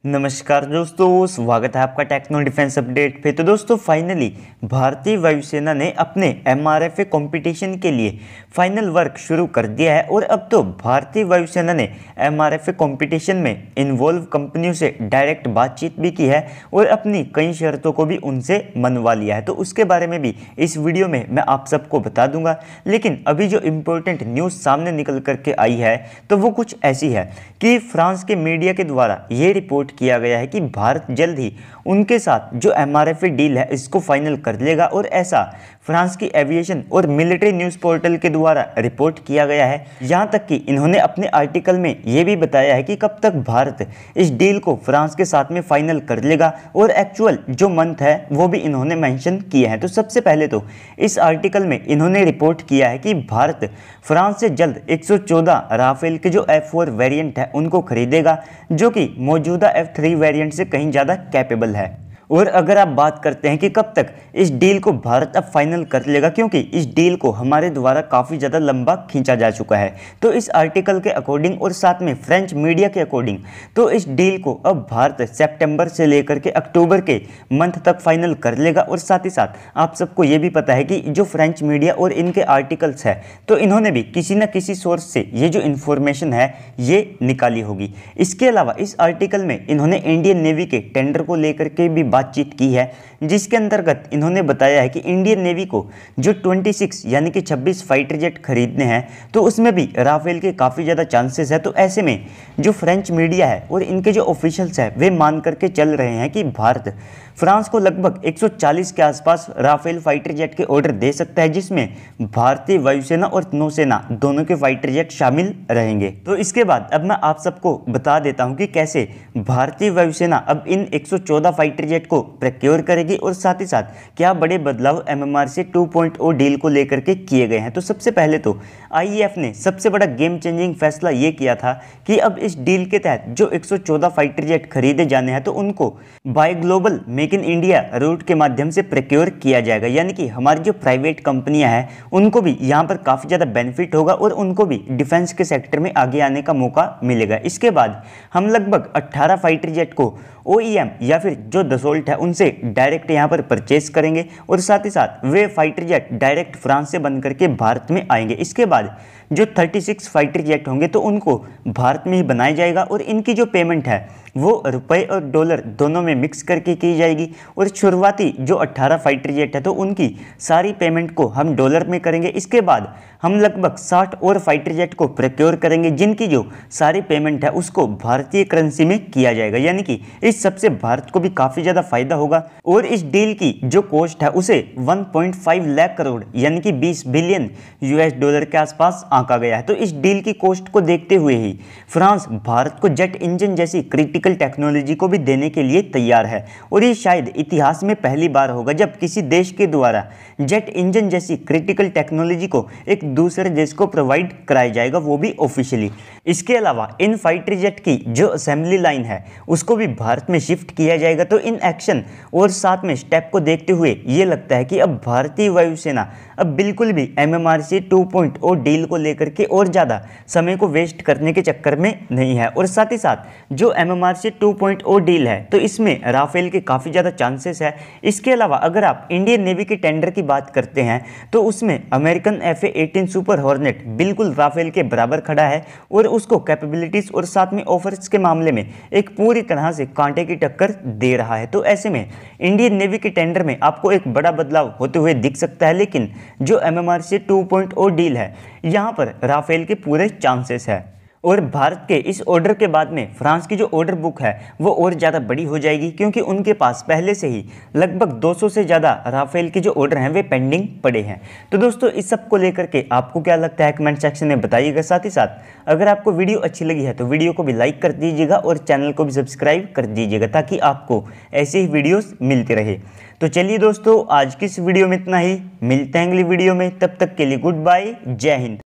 नमस्कार दोस्तों, स्वागत है आपका टेक्नो डिफेंस अपडेट पे। तो दोस्तों फाइनली भारतीय वायुसेना ने अपने एमआरएफए कंपटीशन के लिए फाइनल वर्क शुरू कर दिया है और अब तो भारतीय वायुसेना ने एमआरएफए कंपटीशन में इन्वॉल्व कंपनियों से डायरेक्ट बातचीत भी की है और अपनी कई शर्तों को भी उनसे मनवा लिया है। तो उसके बारे में भी इस वीडियो में मैं आप सबको बता दूंगा। लेकिन अभी जो इम्पोर्टेंट न्यूज़ सामने निकल करके आई है तो वो कुछ ऐसी है कि फ्रांस के मीडिया के द्वारा ये रिपोर्ट किया गया है कि भारत जल्द ही उनके साथ जो एमआरएफए डील है इसको फाइनल कर लेगा और ऐसा फ्रांस की एविएशन और मिलिट्री न्यूज़ पोर्टल के द्वारा रिपोर्ट किया गया है। यहाँ तक कि इन्होंने अपने आर्टिकल में ये भी बताया है कि कब तक भारत इस डील को फ्रांस के साथ में फाइनल कर लेगा और एक्चुअल जो मंथ है वो भी इन्होंने मेंशन किए हैं। तो सबसे पहले तो इस आर्टिकल में इन्होंने रिपोर्ट किया है कि भारत फ्रांस से जल्द 114 राफेल के जो F4 वेरिएंट है उनको खरीदेगा, जो कि मौजूदा F3 वेरिएंट से कहीं ज़्यादा कैपेबल है। और अगर आप बात करते हैं कि कब तक इस डील को भारत अब फाइनल कर लेगा, क्योंकि इस डील को हमारे द्वारा काफ़ी ज़्यादा लंबा खींचा जा चुका है, तो इस आर्टिकल के अकॉर्डिंग और साथ में फ्रेंच मीडिया के अकॉर्डिंग तो इस डील को अब भारत सितंबर से लेकर के अक्टूबर के मंथ तक फाइनल कर लेगा। और साथ ही साथ आप सबको ये भी पता है कि जो फ्रेंच मीडिया और इनके आर्टिकल्स है तो इन्होंने भी किसी न किसी सोर्स से ये जो इन्फॉर्मेशन है ये निकाली होगी। इसके अलावा इस आर्टिकल में इन्होंने इंडियन नेवी के टेंडर को लेकर के भी बातचीत की है, जिसके अंतर्गत इन्होंने बताया है कि इंडियन नेवी को जो 26 यानी कि 26 फाइटर जेट खरीदने हैं तो उसमें भी राफेल के काफ़ी ज़्यादा चांसेस है। तो ऐसे में जो फ्रेंच मीडिया है और इनके जो ऑफिशियल्स है वे मान करके चल रहे हैं कि भारत फ्रांस को लगभग 140 के आसपास राफेल फाइटर जेट के ऑर्डर दे सकता है, जिसमें भारतीय वायुसेना और नौसेना दोनों के फाइटर जेट शामिल रहेंगे। तो इसके बाद अब मैं आप सबको बता देता हूं कि कैसे भारतीय वायुसेना अब इन 114 फाइटर जेट को प्रोक्योर करेगी और साथ ही साथ क्या बड़े बदलाव MMRC 2.0 डील को लेकर के किए गए हैं। तो सबसे पहले तो IAF ने सबसे बड़ा गेम चेंजिंग फैसला ये किया था कि अब इस डील के तहत जो 114 फाइटर जेट खरीदे जाने हैं तो उनको by global make in India route के माध्यम से प्रोक्योर किया जाएगा, यानी कि हमारी जो प्राइवेट कंपनियां हैं उनको भी यहाँ पर काफ़ी ज़्यादा बेनिफिट होगा और उनको भी डिफेंस के सेक्टर में आगे आने का मौका मिलेगा। इसके बाद हम लगभग 18 फाइटर जेट को OEM या फिर जो दसोल्ट है उनसे डायरेक्ट यहाँ पर परचेस करेंगे और साथ ही साथ वे फाइटर जेट डायरेक्ट फ्रांस से बन करके भारत में आएंगे। इसके बाद जो 36 फाइटर जेट होंगे तो उनको भारत में ही बनाया जाएगा और इनकी जो पेमेंट है वो रुपए और डॉलर दोनों में मिक्स करके की जाएगी। और शुरुआती जो 18 फाइटर जेट है तो उनकी सारी पेमेंट को हम डॉलर में करेंगे। इसके बाद हम लगभग 60 और फाइटर जेट को प्रोक्योर करेंगे, जिनकी जो सारी पेमेंट है उसको भारतीय करेंसी में किया जाएगा, यानी कि इस सबसे भारत को भी काफ़ी ज़्यादा फायदा होगा। और इस डील की जो कॉस्ट है उसे 1.5 लाख करोड़ यानी कि 20 बिलियन US डॉलर के आसपास आंका गया है। तो इस डील की कॉस्ट को देखते हुए ही फ्रांस भारत को जेट इंजन जैसी क्रिटिकल टेक्नोलॉजी को भी देने के लिए तैयार है और ये शायद इतिहास में पहली बार होगा जब किसी देश के द्वारा जेट इंजन जैसी क्रिटिकल टेक्नोलॉजी को एक दूसरे देश को प्रोवाइड कराया जाएगा, वो भी ऑफिशियली। इसके अलावा इन फाइटर जेट की जो असेंबली लाइन है उसको भी भारत में शिफ्ट किया जाएगा। तो इन एक्शन और साथ में स्टेप को देखते हुए ये लगता है कि अब भारतीय वायुसेना अब बिल्कुल भी MMRC 2.0 डील को लेकर के और ज़्यादा समय को वेस्ट करने के चक्कर में नहीं है। और साथ ही साथ जो MMRC 2.0 डील है तो इसमें राफेल के काफ़ी ज़्यादा चांसेस है। इसके अलावा अगर आप इंडियन नेवी के टेंडर की बात करते हैं तो उसमें अमेरिकन FA-18 सुपर हॉर्नेट बिल्कुल राफेल के बराबर खड़ा है और उसको कैपेबिलिटीज़ और साथ में ऑफर्स के मामले में एक पूरी तरह से कांटे की टक्कर दे रहा है। तो ऐसे में इंडियन नेवी के टेंडर में आपको एक बड़ा बदलाव होते हुए दिख सकता है, लेकिन जो MMRC 2.0 डील है यहाँ पर राफेल के पूरे चांसेस है। और भारत के इस ऑर्डर के बाद में फ्रांस की जो ऑर्डर बुक है वो और ज़्यादा बड़ी हो जाएगी, क्योंकि उनके पास पहले से ही लगभग 200 से ज़्यादा राफेल के जो ऑर्डर हैं वे पेंडिंग पड़े हैं। तो दोस्तों इस सब को लेकर के आपको क्या लगता है कमेंट सेक्शन में बताइएगा। साथ ही साथ अगर आपको वीडियो अच्छी लगी है तो वीडियो को भी लाइक कर दीजिएगा और चैनल को भी सब्सक्राइब कर दीजिएगा ताकि आपको ऐसे ही वीडियोज़ मिलते रहे। तो चलिए दोस्तों आज की इस वीडियो में इतना ही, मिलते हैं अगली वीडियो में, तब तक के लिए गुड बाय, जय हिंद।